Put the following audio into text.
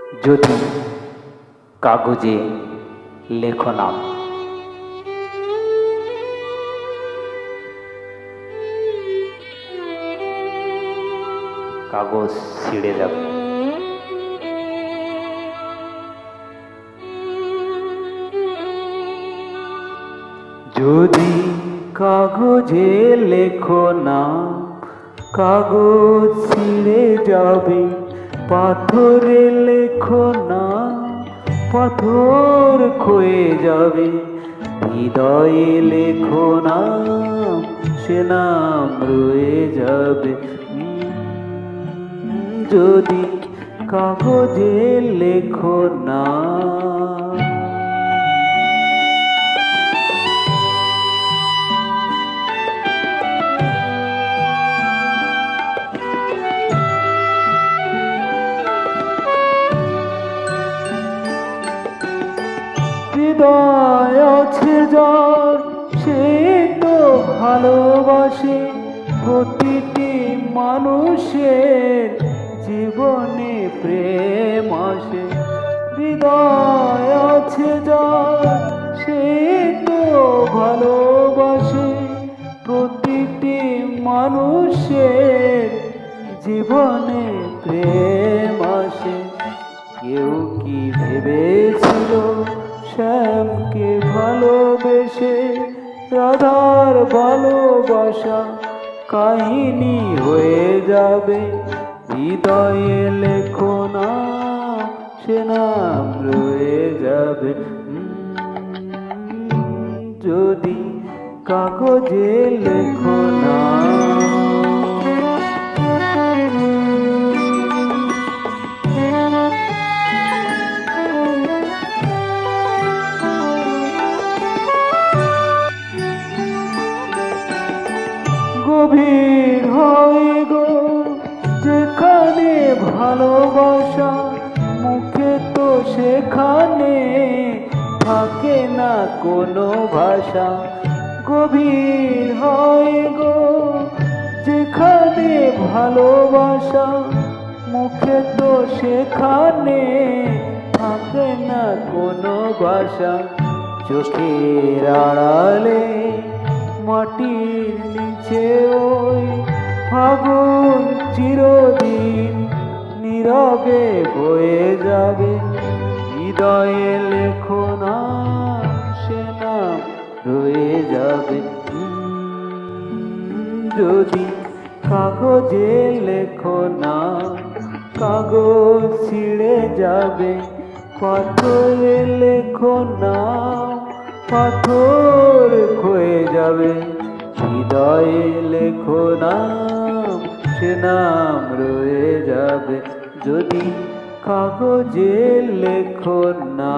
যদি কাগজে লেখো নাম, কাগজ ছিঁড়ে যাবে। যদি কাগজে লেখো নাম, কাগজ ছিঁড়ে যাবে। পাথরে লেখো নাম, পাথর ক্ষয়ে যাবে। হৃদয়ে লেখো নাম, সে নাম রয়ে যাবে। যদি কাগজে লেখো নাম। হৃদয় আছে যার, সে তো ভালোবাসে। প্রতিটি মানুষের জীবনে প্রেম আসে। হৃদয় আছে যার, সে তো ভালোবাসে। প্রতিটি মানুষের জীবনে প্রেম আসে। কেউ কি ভেবেছিল শ্যামকে ভালোবেসে রাধার ভালোবাসা কাহিনী হয়ে যাবে? হৃদয়ে লেখো না, সে নাম রয়ে যাবে। যদি কাগজে লেখো না। গভীর হয় গো যেখানে ভালোবাসা, মুখে তো সেখানে থাকে না কোনো ভাষা। গভীর হয় গো যেখানে ভালোবাসা, মুখে তো সেখানে থাকে না কোনো ভাষা। চোখের আড়ালে মাটির নিচে ওই ফাগুন চিরদিন নীরবে বয়ে যাবে। হৃদয়ে লেখো না, সে নাম রয়ে যাবে। যদি কাগজে লেখো না, কাগজ ছিঁড়ে যাবে। পাথরে লেখো না, পাথর ক্ষয়ে যাবে। হৃদয়ে লেখো নাম, সে নাম রয়ে যাবে। যদি কাগজে লেখো না।